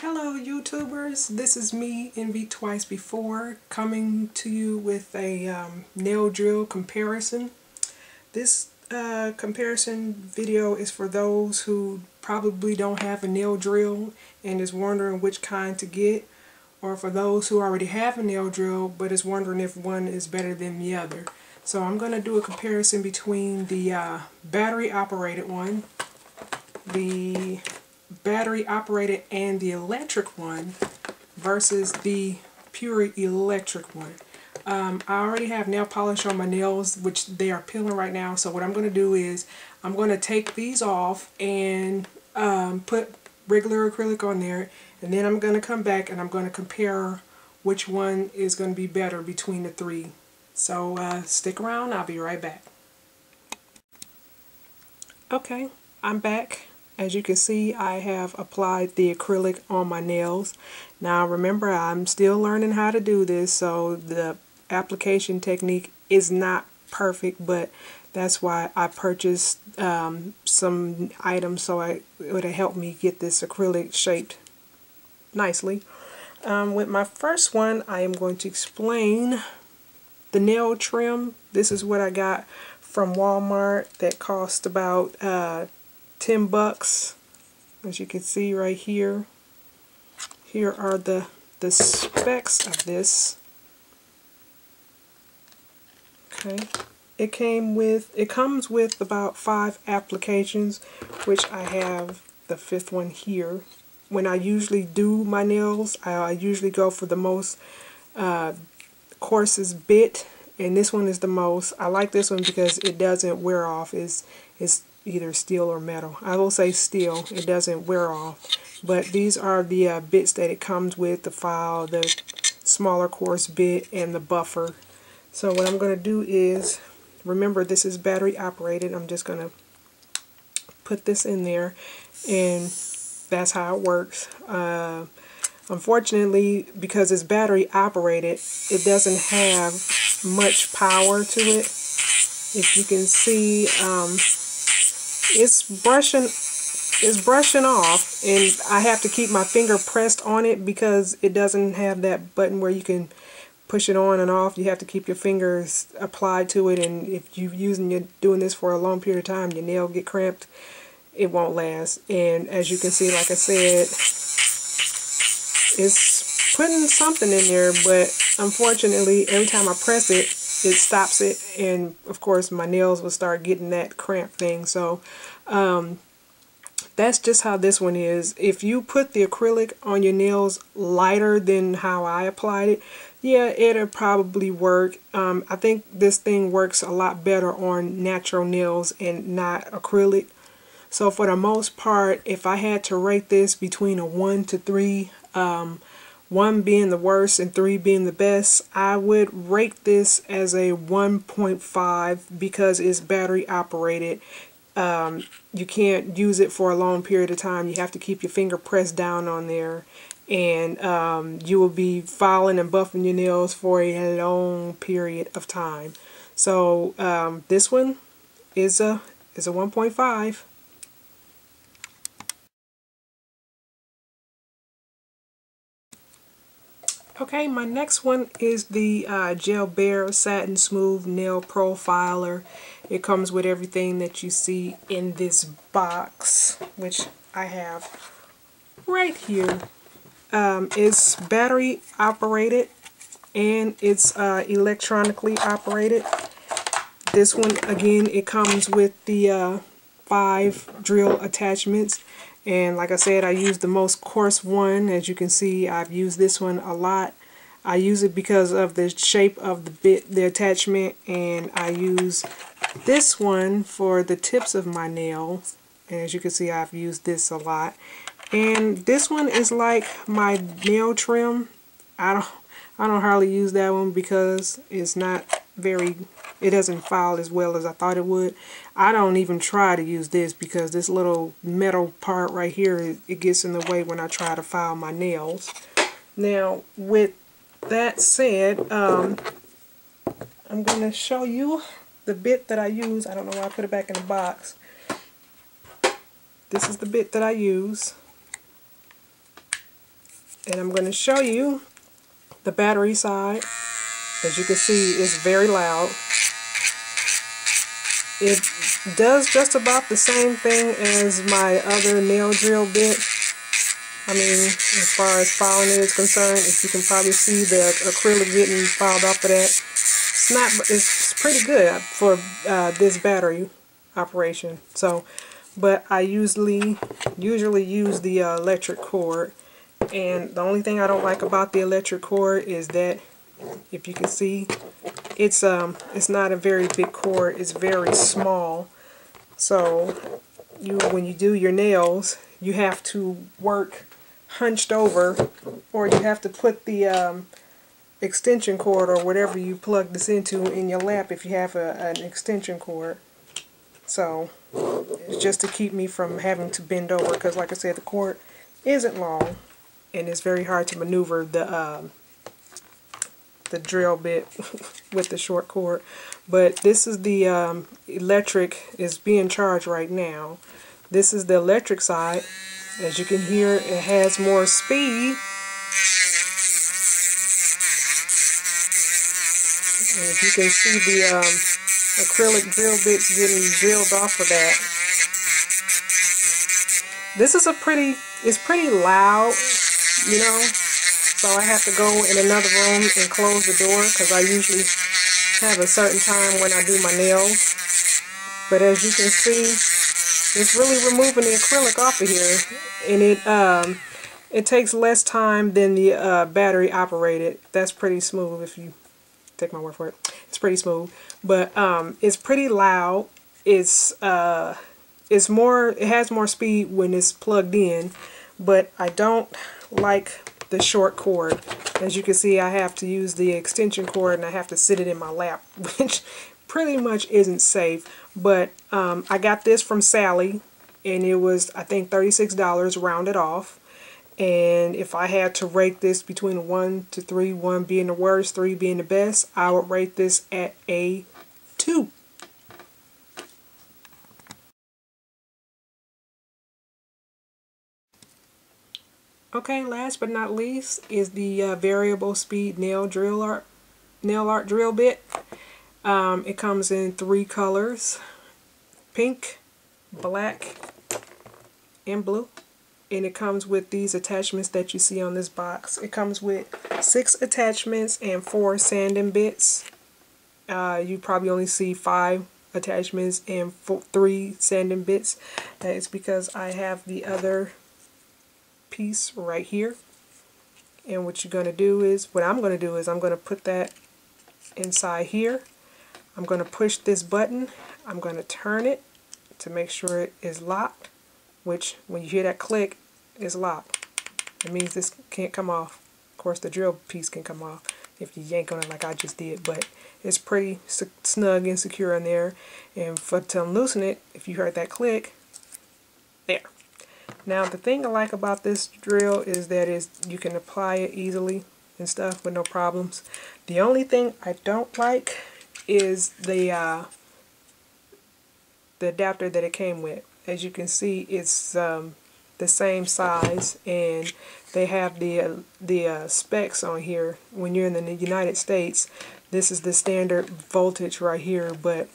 Hello YouTubers, this is me, Envy Twice Before, coming to you with a nail drill comparison. This comparison video is for those who probably don't have a nail drill and is wondering which kind to get, or for those who already have a nail drill but is wondering if one is better than the other. So I'm going to do a comparison between the battery operated one, the battery operated and the electric one versus the pure electric one. I already have nail polish on my nails, which they are peeling right now, so what I'm going to do is I'm going to take these off and put regular acrylic on there, and then I'm going to come back and I'm going to compare which one is going to be better between the three. So stick around, I'll be right back. Okay, I'm back. As you can see, I have applied the acrylic on my nails. Now remember, I'm still learning how to do this, so the application technique is not perfect, but that's why I purchased some items so it would help me get this acrylic shaped nicely. With my first one, I am going to explain the nail trim. This is what I got from Walmart that cost about $10, as you can see right here. Here are the specs of this. Okay, it comes with about 5 applications, which I have the 5th one here. When I usually do my nails, I usually go for the most coarsest bit, and this one is the most. I like this one because it doesn't wear off. It's either steel or metal. I will say steel. It doesn't wear off. But these are the bits that it comes with: the file, the smaller coarse bit, and the buffer. So what I'm going to do is, remember this is battery operated. I'm just going to put this in there, and that's how it works. Unfortunately, because it's battery operated, it doesn't have much power to it. If you can see, it's brushing off, and I have to keep my finger pressed on it because it doesn't have that button where you can push it on and off. You have to keep your fingers applied to it, and if you're doing this for a long period of time, your nail get cramped, it won't last. And as you can see, like I said, it's putting something in there, but unfortunately every time I press it, it stops it, and of course my nails will start getting that cramp thing. So that's just how this one is. If you put the acrylic on your nails lighter than how I applied it, yeah, it'll probably work. I think this thing works a lot better on natural nails and not acrylic. So for the most part, if I had to rate this between a 1 to 3, 1 being the worst and 3 being the best, I would rate this as a 1.5 because it's battery operated. You can't use it for a long period of time. You have to keep your finger pressed down on there, and you will be filing and buffing your nails for a long period of time. So this one is a 1.5. Okay, my next one is the Gel Bare Satin Smooth Nail Profiler. It comes with everything that you see in this box, which I have right here. It's battery operated and it's electronically operated. This one, again, it comes with the 5 drill attachments. And like I said, I use the most coarse one. As you can see, I've used this one a lot. I use it because of the shape of the bit, the attachment, and I use this one for the tips of my nails. And as you can see, I've used this a lot. And this one is like my nail trim. I don't hardly use that one because it's not very, it doesn't file as well as I thought it would. I don't even try to use this because this little metal part right here, it gets in the way when I try to file my nails. Now with that said, I'm going to show you the bit that I use. I don't know why I put it back in the box. This is the bit that I use. And I'm going to show you the battery side. As you can see, it's very loud. It does just about the same thing as my other nail drill bit. I mean, as far as filing is concerned, if you can probably see the acrylic getting filed off of that. It's pretty good for this battery operation. So, but I usually use the electric cord, and the only thing I don't like about the electric cord is that, if you can see, it's not a very big cord. It's very small. So when you do your nails, you have to work hunched over, or you have to put the extension cord or whatever you plug this into in your lap if you have an extension cord. So it's just to keep me from having to bend over, because like I said, the cord isn't long and it's very hard to maneuver the drill bit with the short cord. But this is the electric is being charged right now. This is the electric side. As you can hear, it has more speed. And if you can see the acrylic drill bits getting drilled off of that. This is it's pretty loud, you know, so I have to go in another room and close the door, because I usually have a certain time when I do my nails. But as you can see, it's really removing the acrylic off of here, and it takes less time than the battery operated. That's pretty smooth, if you take my word for it. It's pretty smooth, but it's pretty loud. It has more speed when it's plugged in, but I don't like the short cord. As you can see, I have to use the extension cord and I have to sit it in my lap, which pretty much isn't safe. But I got this from Sally, and it was, I think, $36 rounded off. And if I had to rate this between 1 to 3, 1 being the worst, 3 being the best, I would rate this at a 2. Okay, last but not least is the variable speed nail art drill bit. It comes in 3 colors: pink, black, and blue. And it comes with these attachments that you see on this box. It comes with 6 attachments and 4 sanding bits. You probably only see 5 attachments and 3 sanding bits. That is because I have the other piece right here. And what I'm going to do is I'm going to put that inside here. I'm going to push this button. I'm going to turn it to make sure it is locked, which when you hear that click, is locked. It means this can't come off. Of course, the drill piece can come off if you yank on it like I just did, but it's pretty snug and secure in there. And to unloosen it, if you heard that click, there. Now the thing I like about this drill is that you can apply it easily and stuff with no problems. The only thing I don't like is the adapter that it came with. As you can see, it's the same size, and they have the specs on here. When you're in the United States, this is the standard voltage right here, but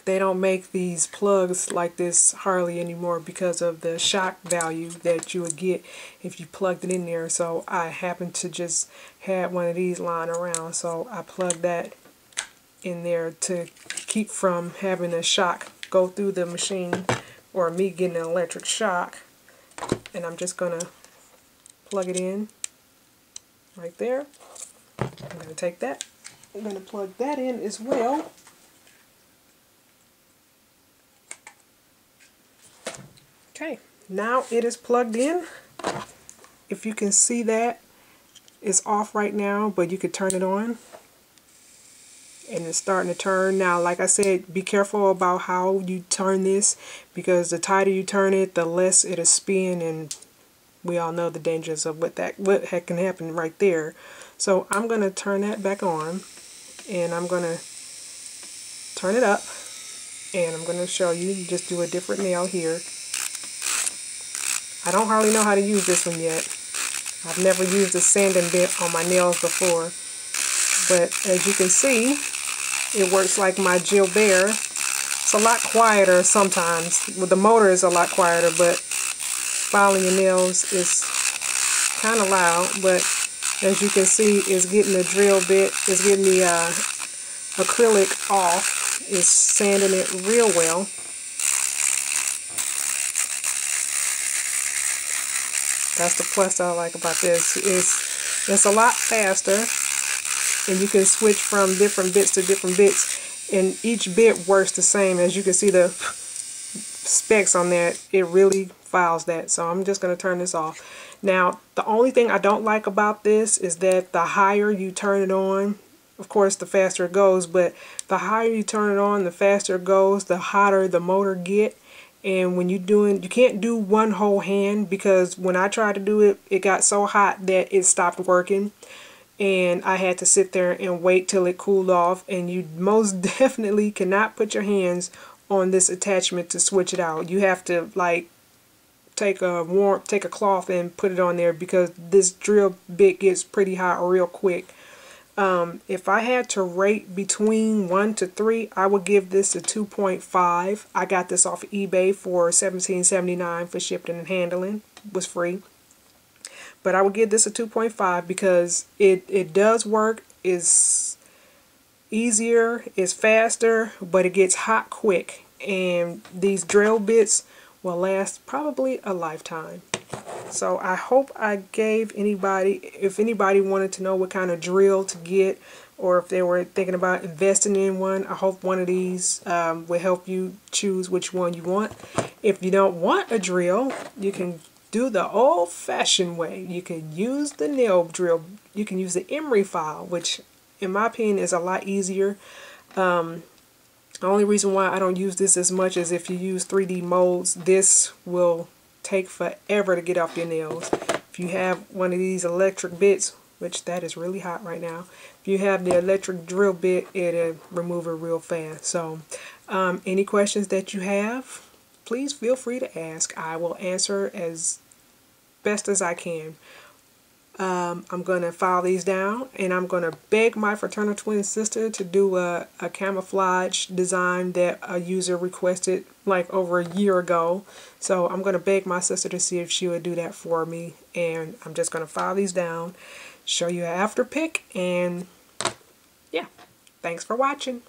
they don't make these plugs like this hardly anymore because of the shock value that you would get if you plugged it in there. So I happen to just have one of these lying around, so I plugged that in there to keep from having a shock go through the machine, or me getting an electric shock. And I'm just going to plug it in right there. I'm going to take that. I'm going to plug that in as well. Okay, now it is plugged in. If you can see that, it's off right now, but you could turn it on. And it's starting to turn. Now, like I said, be careful about how you turn this, because the tighter you turn it, the less it'll spin, and we all know the dangers of what heck can happen right there. So I'm going to turn that back on, and I'm going to turn it up, and I'm going to show you, just do a different nail here. I don't hardly know how to use this one yet. I've never used a sanding bit on my nails before, but as you can see, it works like my Gilbert. It's a lot quieter sometimes. Well, the motor is a lot quieter, but filing your nails is kind of loud. But as you can see, it's getting the drill bit, it's getting the acrylic off. It's sanding it real well. That's the plus I like about this. It's a lot faster, and you can switch from different bits to different bits, and each bit works the same. As you can see the specs on that, it really files that. So I'm just going to turn this off. Now, the only thing I don't like about this is that the higher you turn it on, of course the faster it goes, but the higher you turn it on, the faster it goes, the hotter the motor get. And when you're doing, you can't do one whole hand, because when I tried to do it, it got so hot that it stopped working, and I had to sit there and wait till it cooled off. And you most definitely cannot put your hands on this attachment to switch it out. You have to like take a cloth and put it on there, because this drill bit gets pretty hot real quick. If I had to rate between 1 to 3, I would give this a 2.5. I got this off of eBay for $17.79 for shipping and handling. It was free. But I would give this a 2.5 because it does work. It's easier, it's faster, but it gets hot quick. And these drill bits will last probably a lifetime. So I hope I gave anybody, if anybody wanted to know what kind of drill to get, or if they were thinking about investing in one, I hope one of these will help you choose which one you want. If you don't want a drill, you can do the old-fashioned way. You can use the nail drill. You can use the emery file, which in my opinion is a lot easier. The only reason why I don't use this as much is if you use 3D molds, this will take forever to get off your nails. If you have one of these electric bits, which that is really hot right now, if you have the electric drill bit, it'll remove it real fast. So any questions that you have, please feel free to ask. I will answer as best as I can. I'm going to file these down, and I'm going to beg my fraternal twin sister to do a camouflage design that a user requested like over a year ago. So I'm going to beg my sister to see if she would do that for me, and I'm just going to file these down, show you an after pic, and yeah, thanks for watching.